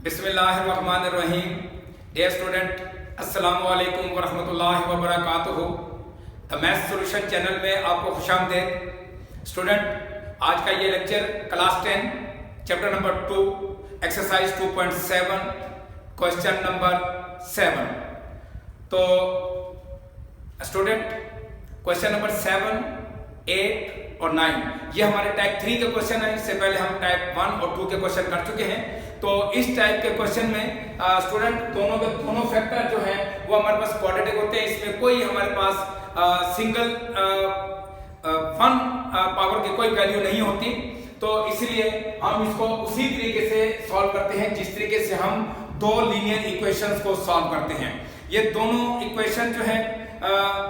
बिस्मिल्लाहिर्रहमानिर्रहीम। Dear student, अस्सलामु अलैकुम वरहमतुल्लाहि वबरकातुहू। द मैथ्स सॉल्यूशन चैनल में आपको खुशामदीद। स्टूडेंट, आज का ये lecture class 10 chapter number 2 exercise 2.7 question number 7। तो स्टूडेंट, क्वेश्चन नंबर 7, 8 और 9 ये हमारे टाइप 3 के क्वेश्चन है। इससे पहले हम टाइप 1 और 2 के क्वेश्चन कर चुके हैं। तो इस टाइप के क्वेश्चन में स्टूडेंट दोनों फैक्टर जो है वो हमारे पास क्वाड्रेटिक होते हैं। इसमें कोई हमारे पास सिंगल वन पावर की कोई वैल्यू नहीं होती। तो इसलिए हम इसको उसी तरीके से सॉल्व करते हैं जिस तरीके से हम दो लीनियर इक्वेशंस को सॉल्व करते हैं। ये दोनों इक्वेशन जो है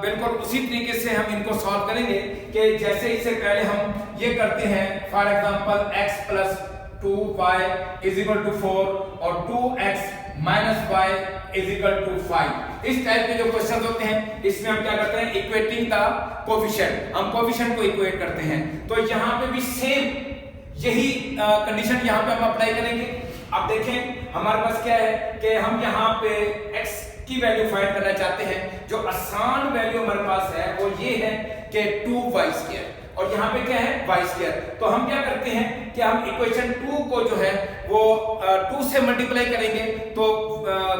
बिल्कुल उसी तरीके से हम इनको सॉल्व करेंगे कि जैसे इससे पहले हम ये करते हैं। For example x plus 2y is equal to 4 और 2x minus y is equal to 5। इस टाइप के जो क्वेश्चन होते हैं इसमें हम क्या करते हैं, इक्वेटिंग द कोफिशिएंट, हम कोफिशिएंट को इक्वेट करते हैं। तो यहाँ पे भी सेम यही कंडीशन यहाँ पे हम अप्लाई करेंगे। अब देखें हमारे पास क्या है कि हम यहाँ पे x की वैल्यू फाइंड करना चाहते हैं। जो आसान वैल्यू हमारे पास है वो ये है कि 2y² और यहाँ पे क्या है y²। तो हम क्या करते हैं कि हम इक्वेशन 2 को जो है वो 2 से मल्टीप्लाई करेंगे तो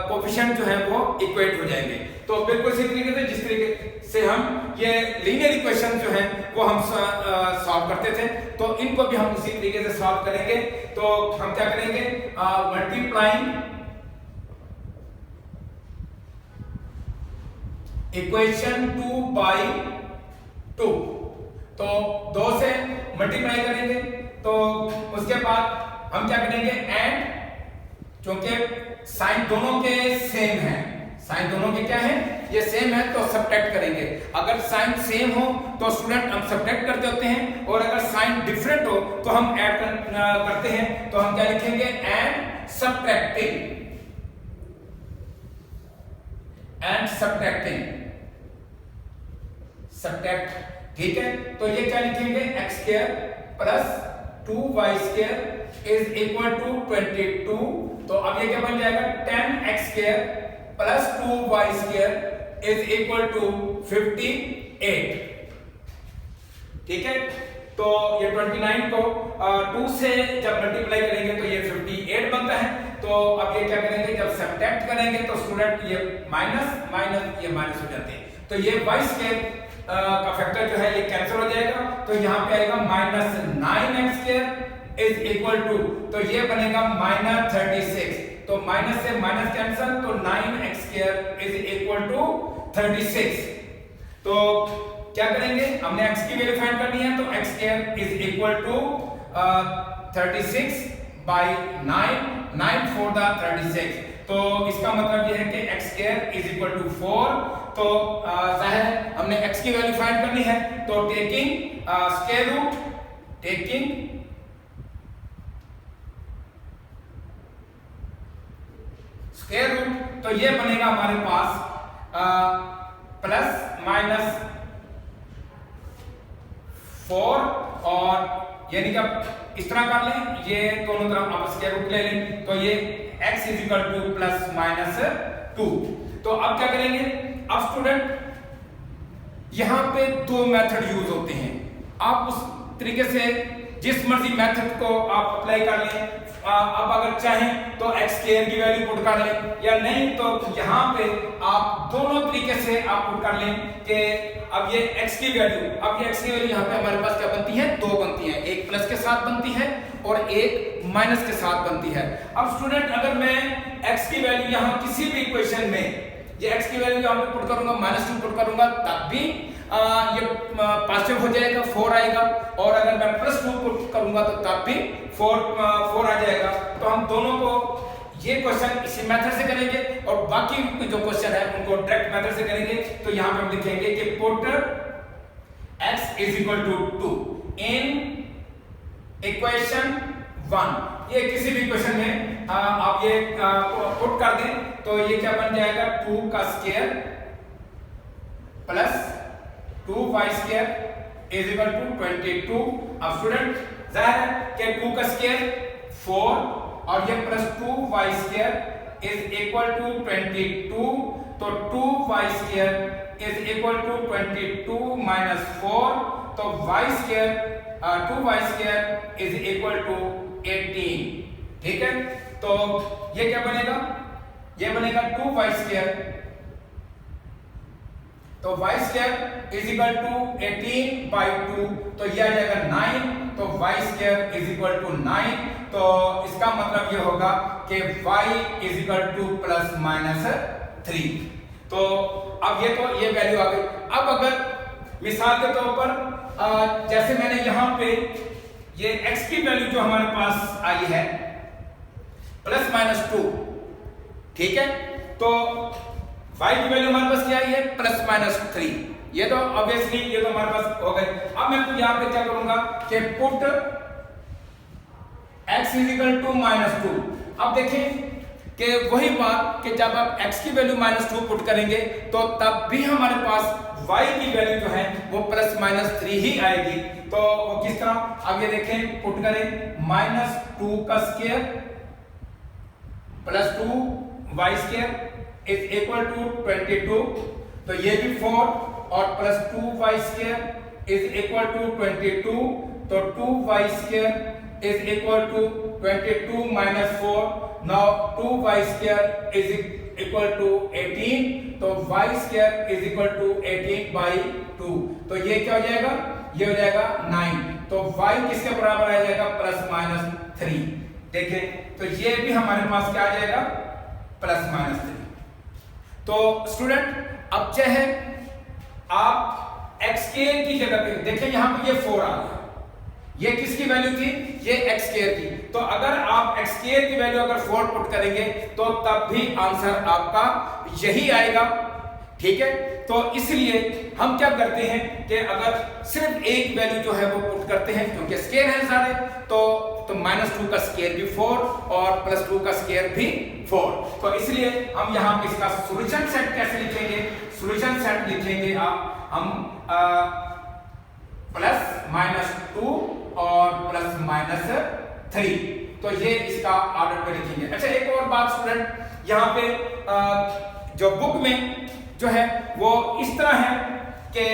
कोफिशिएंट जो है वो इक्वेट हो जाएंगे। तो बिल्कुल इसी तरीके से जिस तरीके से हम ये लीनियर इक्वेशन जो है वो हम सॉल्व करते थे, तो इनको भी हम उसी तरीके से सॉल्व करेंगे। तो हम क्या करेंगे, मल्टीप्लाइंग इक्वेशन 2 बाई 2। तो 2 से मल्टीप्लाई करेंगे। तो उसके बाद हम क्या करेंगे, एंड क्योंकि साइन दोनों के सेम है, साइन दोनों के क्या है, ये सेम है, तो सब्ट्रैक्ट करेंगे। अगर साइन सेम हो तो स्टूडेंट हम सब्ट्रैक्ट करते होते हैं, और अगर साइन डिफरेंट हो तो हम ऐड करते हैं। तो हम क्या लिखेंगे, एंड सब्ट्रैक्टिंग, एंड सब्ट्रैक्ट, ठीक है। तो ये क्या लिखेंगे, x² plus 2y² is equal to 22। तो अब ये क्या बन जाएगा, 10x² plus 2y² is equal to 58, ठीक है। तो ये 29 को 2 से जब मल्टीप्लाई करेंगे तो ये 58 बनता है। तो अब ये क्या करेंगे, जब सब्ट्रैक्ट करेंगे तो स्टूडेंट ये माइनस माइनस ये माइनस हो जाते हैं। तो ये y² का फैक्टर जो है ये कैंसिल हो जाएगा। तो यहाँ पे आएगा minus 9x² is equal to, तो ये बनेगा माइनस 36। तो माइनस से माइनस कैंसिल, तो 9x² इज इक्वल टू 36। तो क्या करेंगे, हमने x की वैल्यू फाइंड करनी है। तो x² is equal to 36 by 9 4 the 36। तो इसका मतलब यह है कि x² इज इक्वल टू 4। तो जाहिर हमने x की वैल्यू फाइंड करनी है। तो taking square root, taking square root, तो ये बनेगा हमारे पास प्लस माइनस 4, और यानी कि इस तरह कर लें, ये दोनों तरफ आप स्क्वायर रूट ले लें। तो ये x is equal to plus minus 2। तो अब क्या करेंगे, अब स्टूडेंट यहां पे दो मेथड यूज होते हैं। आप उस तरीके से जिस मर्जी मेथड को आप अप्लाई कर लें। अब अगर चाहें तो x² की वैल्यू पुट कर लें, या नहीं तो यहां पे आप दोनों तरीके से आप पुट कर लें कि अब ये x की वैल्यू, अब ये x की वैल्यू यहां पे हमारे पास क्या बनती है, दो बनती है, एक प्लस के साथ बनती है और एक माइनस के साथ बनती है। अब स्टूडेंट अगर मैं x की वैल्यू यहां किसी भी इक्वेशन में ये x की वैल्यू यहां पे पुट करूंगा, -2 पुट करूंगा, तब भी ये पॉजिटिव हो जाएगा, 4 आएगा। और अगर मैं +2 पुट करूंगा तो तब भी 4 आ जाएगा। तो हम दोनों को ये क्वेश्चन इसी मेथड से करेंगे, और बाकी जो क्वेश्चन है उनको डायरेक्ट मेथड से करेंगे। तो यहां पे हम लिखेंगे कि put x is equal to 2 in equation 1। ये किसी भी इक्वेशन में आप ये पुट कर दें तो ये क्या बन जाएगा, 2 का square plus 2y² is equal to 22। अब स्टूडेंट जाहिर है कि 2 का स्क्वायर 4 और ये plus 2y square is equal to 22, तो 2y square is equal to 22 minus 4, तो y square 2y square is equal to 18। ठीक है, तो ये क्या बनेगा, ये बनेगा 2y स्क्वायर, तो y square is equal to 18/2, तो ये आ जाएगा 9, तो y square is equal to 9, तो इसका मतलब ये होगा कि y is equal to plus minus 3। तो अब ये वैल्यू आ गई। अब अगर मिसाल के तौर पर जैसे मैंने यहां पे ये x की वैल्यू जो हमारे पास आई है प्लस माइनस 2, ठीक है, तो y की वैल्यू हमारे पास क्या आई है प्लस माइनस 3, ये तो ऑब्वियसली ये तो हमारे पास हो गए। अब मैं यहां पे क्या करूंगा कि put x is equal to minus 2। अब देखें कि वही बात कि जब आप x की वैल्यू माइनस 2 पुट करेंगे तो तब भी हमारे पास y की वैल्यू जो है वो प्लस माइनस 3 ही आएगी। तो वो किस तरह, अब ये देखें पुट करें माइनस 2 का square plus 2y square is equal to 22, तो ये भी 4 और plus 2y square is equal to 22, तो 2y square is equal to 22 minus 4, now 2y square is equal to 18, तो y square is equal to 18/2, तो ये क्या हो जाएगा, ये हो जाएगा 9, तो y किसके बराबर आ जाएगा प्लस माइनस 3। देखें तो ये भी हमारे पास क्या आ जाएगा प्लस माइनस 3। तो स्टूडेंट अब चाहे आप x स्क्वायर की जगह पे देखें, यहां पे ये 4 आ गया, ये किसकी वैल्यू थी, ये x स्क्वायर की, तो अगर आप x स्क्वायर की वैल्यू अगर 4 पुट करेंगे तो तब भी आंसर आपका यही आएगा। ठीक है, तो इसलिए हम क्या करते हैं कि अगर सिर्फ एक वैल्यू जो है वो पुट करते हैं, क्योंकि स्क्वायर है सारे, तो माइनस 2 का स्क्वायर भी 4 और प्लस 2 का स्क्वायर भी 4, तो इसलिए हम यहाँ पे इसका सॉल्यूशन सेट कैसे लिखेंगे, सॉल्यूशन सेट लिखेंगे हम प्लस माइनस 2 और प्लस माइनस 3, तो ये इसका ऑर्डर पे लिखेंगे। अच्छा एक और बात स्टूडेंट, यहाँ पे जो बुक में जो है वो इस तरह है कि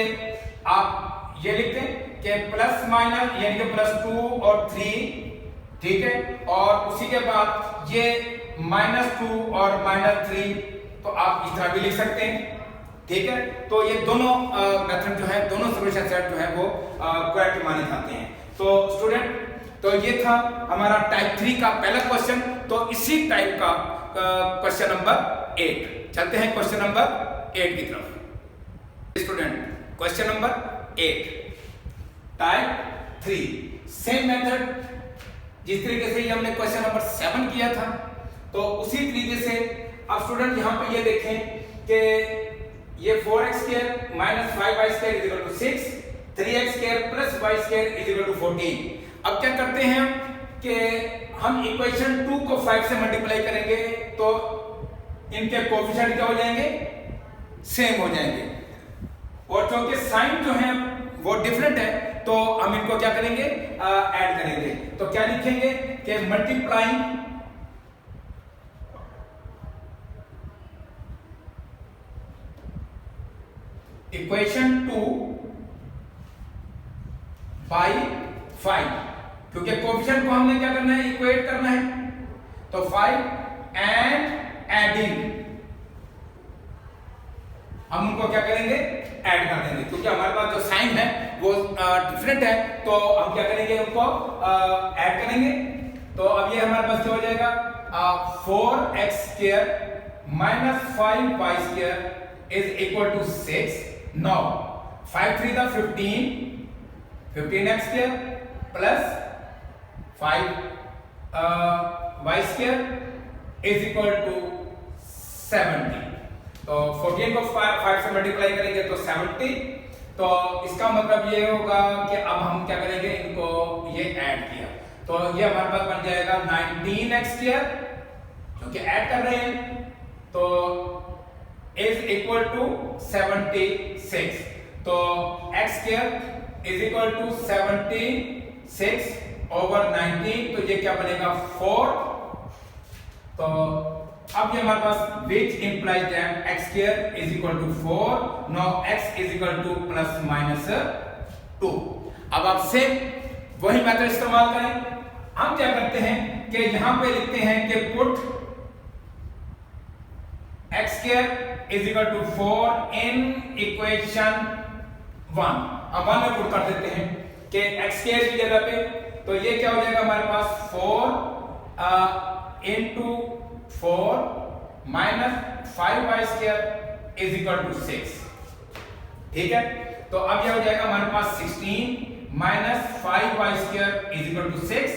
आप ये लिखते हैं कि प्लस माइनस यानी कि प्लस 2 और 3, ठीक है, और उसी के बाद ये माइनस 2 और माइनस 3, तो आप इस तरह भी लिख सकते हैं। ठीक है, तो ये दोनों मेथड जो है, दोनों सॉल्यूशन सेट जो है वो करेक्ट माने जाते हैं। तो स्टूडेंट तो ये था हमारा टाइप 3 का पहला क्वेश्चन। तो इसी टाइप का क्वेश्चन नंबर 8, चलते हैं क्वेश्चन नंबर 8 की तरफ। Student question number 8 type 3, same method जिस तरीके से ये हमने क्वेश्चन नंबर 7 किया था, तो उसी तरीके से अब स्टूडेंट यहां पे ये देखें कि ये 4x square minus 5y square is equal to 6, 3x square plus y square is equal to 14। अब क्या करते हैं कि हम इक्वेशन 2 को 5 से मल्टीप्लाई करेंगे तो इनके कोएफिशिएंट क्या हो जाएंगे, सेम हो जाएंगे, और क्योंकि साइन जो है वो डिफरेंट है तो हम इनको क्या करेंगे, ऐड करेंगे। तो क्या लिखेंगे कि मल्टीप्लाइंग इक्वेशन 2 बाई 5, क्योंकि कोएफिशिएंट को हमने क्या करना है, इक्वेट करना है, तो 5 एंड एडिंग हम उनको क्या करेंगे, ऐड कर देंगे, क्योंकि हमारे पास जो साइन है वो डिफरेंट है, तो हम क्या करेंगे, उनको ऐड करेंगे। तो अब ये हमारे पास क्या हो जाएगा, 4x square minus 5y square is equal to 6। Now 5 3 दा 15, 15x square plus 5 y square is equal to 70। तो 14 को 5 से मल्टीप्लाई करेंगे तो 70, तो इसका मतलब ये होगा कि अब हम क्या करेंगे, इनको ये ऐड किया, तो ये हमारे पास बन जाएगा 19x स्क्वायर, क्योंकि ऐड कर रहे हैं, तो इज इक्वल टू 76। तो x square is equal to 76 over 19, तो ये क्या बनेगा 4 तो अब ये हमारे पास which implies that x square is equal to 4. Now x is equal to plus minus 2. अब आप सेम वही मेथड इस्तेमाल करें। हम क्या करते हैं कि यहां पे लिखते हैं कि put x square is equal to 4 in equation 1। अब 1 में पुट कर देते हैं कि x square की जगह पे, तो ये क्या हो जाएगा हमारे पास 4 into 4 minus 5y square is equal to 6। ठीक है, तो अब यह हो जाएगा हमारे पास 16 minus 5y square is equal to 6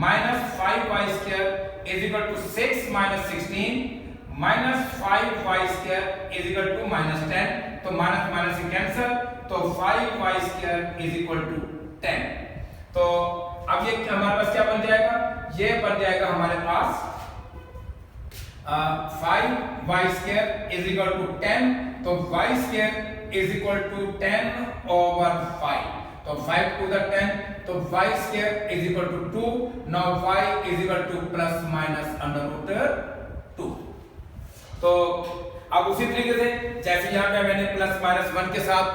minus 5y square is equal to 6 minus 16 minus 5y square is equal to minus 10। तो माइनस माइनस से कैंसिल, तो 5y square is equal to 10। तो अब ये हमारे पास क्या बन जाएगा, ये बन जाएगा हमारे पास 5y square is equal to 10। तो y square is equal to 10 over 5। तो 5 to the 10, तो y square is equal to 2। Now y is equal to plus minus under root 2। तो अब उसी तरीके से जैसे यहाँ पे मैंने प्लस माइनस 1 के साथ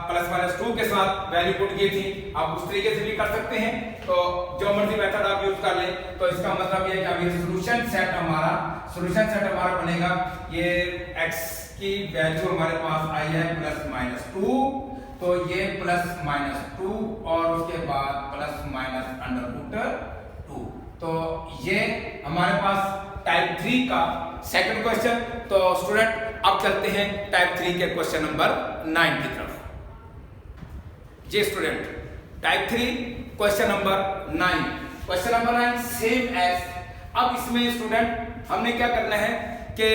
प्लस माइनस 2 के साथ वैल्यू पुट की थी, आप उस तरीके से भी कर सकते हैं। तो जो मर्जी मेथड आप यूज कर लें। तो इसका मतलब ये है कि अब ये सॉल्यूशन सेट हमारा बनेगा, ये x की वैल्यू हमारे पास आई है प्लस माइनस 2, तो ये प्लस माइनस 2 और उसके बाद प्लस माइनस अंडर रूट 2। तो ये हमारे पास टाइप 3 का सेकंड क्वेश्चन। तो स्टूडेंट अब चलते हैं टाइप 3 के क्वेश्चन नंबर 9 की तरफ। जी student, type 3 question number 9। Question number 9 same as. अब इसमें स्टूडेंट हमने क्या करना है कि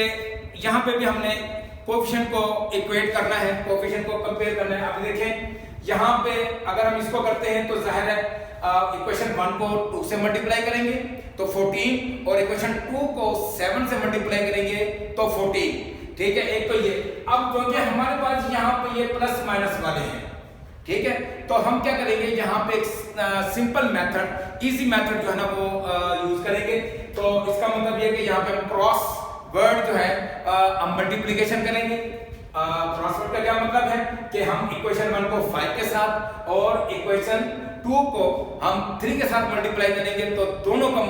यहाँ पे भी हमने कोएफिशिएंट को इक्वेट करना है, कोएफिशिएंट को कंपेयर करना है। अब देखें यहाँ पे अगर हम इसको करते हैं तो जाहिर है इक्वेशन 1 को 2 से मल्टीप्लाई करेंगे तो 14, और इक्वेशन 2 को 7 से मल्टीप्लाई करेंगे तो 14। ठीक है, एक तो ये। अब क्योंकि हमारे पास यहाँ पे ये प्लस माइनस वाले हैं, ठीक है, तो हम क्या करेंगे यहाँ पे एक सिंपल मेथड, इजी मेथड जो है ना वो यूज करेंगे। तो इसका मतलब ये कि यहाँ पे हम क्रॉस वर्ड जो है हम मल्टीप्लिकेशन करेंगे। क्रॉस वर्ड का क्या मतलब है कि हम इक्वेशन 1 को 5 के साथ और इक्वेशन 2 को हम 3 के साथ मल्टीप्लाई करेंगे, तो दोनों का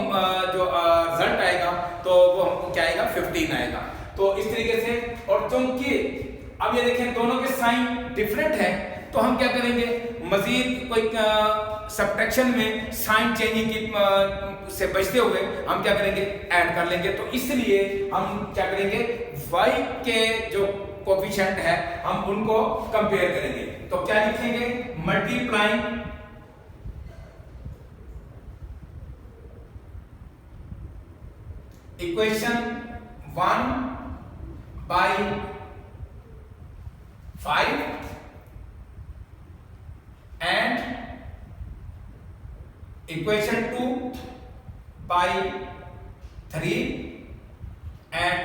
जो रिजल्ट आएगा तो वो हमको क्या आएगा 15 आएगा। तो इस तरीके से, और क्योंकि अब ये देखें दोनों के साइन डिफरेंट है तो हम क्या करेंगे, मजीद कोई सब्ट्रैक्शन में साइन चेंजिंग की से बचते हुए हम क्या करेंगे, ऐड कर लेंगे। तो इसलिए हम क्या करेंगे, y के जो कोएफिशिएंट है हम उनको कंपेयर करेंगे। तो क्या लिखेंगे, multiplying equation 1 by 5 and equation 2 by 3 and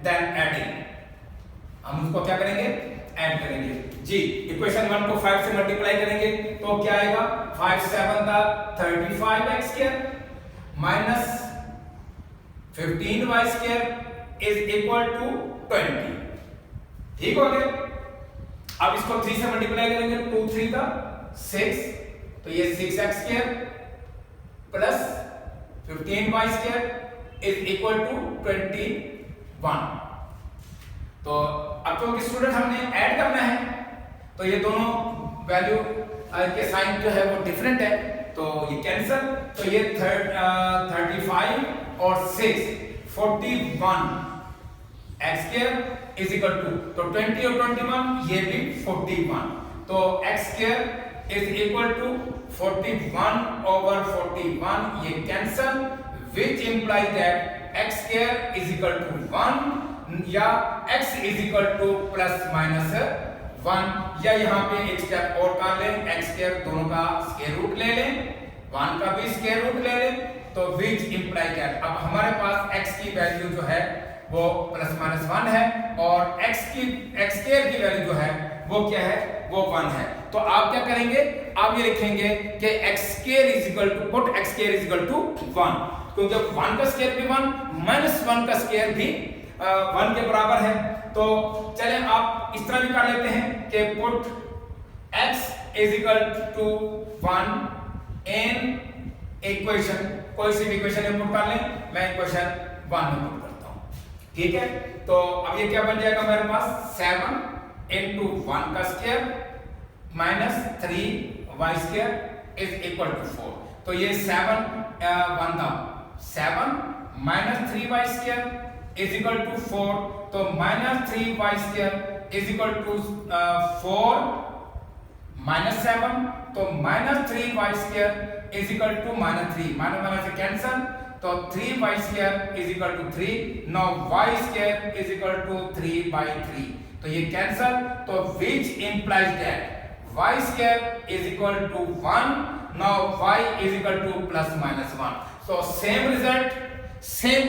then adding। हम उसको क्या करेंगे, ऐड करेंगे। जी, इक्वेशन 1 को 5 से मल्टीप्लाई करेंगे तो क्या आएगा, 5 7 का 35x square minus 15y square is equal to 20। ठीक हो गया। अब इसको 3 से मल्टीप्लाई करेंगे, 2 3 का 6, तो ये 6x square plus 15y square is equal to 21। तो अब क्योंकि स्टूडेंट हमने ऐड करना है तो ये दोनों वैल्यू के साइन जो है वो डिफरेंट है, तो ये कैंसिल। तो ये 35 और 6 41 x square is equal to, तो 20 और 21 ये भी 41, तो x square is equal to 41 over 41, ये cancel, which implies that x square is equal to 1 या x is equal to plus minus 1, या यहाँ पे एक स्टेप और कर लें, x स्क्वायर दोनों का स्क्वायर रूट ले लें, 1 का भी स्क्वायर रूट ले लें, तो विच इंप्लाई दैट अब हमारे पास x की वैल्यू जो है वो प्लस माइनस 1 है और x स्क्वायर की वैल्यू जो है वो क्या है, वो 1 है। तो आप क्या करेंगे, आप ये लिखेंगे कि x square is equal to put x square is equal to 1। क्योंकि 1 का स्क्वायर भी 1 माइनस 1 का स्क्वायर भी 1 के बराबर है। तो चले आप इस तरह भी कर लेते हैं कि put x is equal to 1 in equation, कोई सी भी इक्वेशन इनपुट कर लें, मैं इक्वेशन 1 इनपुट करता हूं, ठीक है। तो अब ये क्या बन जाएगा मेरे पास 7 इंटू 1 का square minus 3y square is equal to 4। तो ये 7 बनता 7 minus 3y square is equal to 4। तो minus 3y square is equal to 4 minus 7। तो minus 3y square is equal to minus 3, minus minus से कैंसिल, तो 3y square is equal to 3। Now y square is equal to 3/3, तो ये cancel, तो which implies that y square is equal to 1। Now y is equal to plus minus 1। So same result, same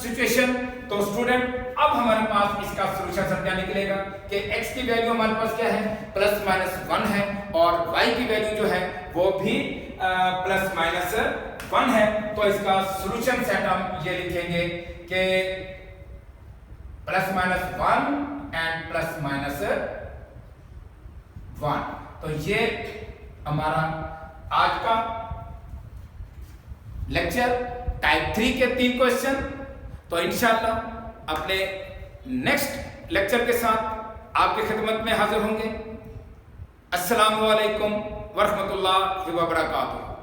situation. तो student अब हमारे पास इसका solution सब क्या निकलेगा कि x की वैल्यू हमारे पास क्या है प्लस माइनस 1 है, और y की वैल्यू जो है वो भी प्लस माइनस 1 है। तो इसका सॉल्यूशन सेट हम ये लिखेंगे कि plus minus 1 and plus minus 1। तो ये हमारा आज का लेक्चर टाइप 3 के 3 क्वेश्चन। तो इंशाल्लाह अपने नेक्स्ट लेक्चर के साथ आपकी खिदमत में हाजिर होंगे। अस्सलामु अलैकुम वरहमतुल्लाहि व बरकातुहू।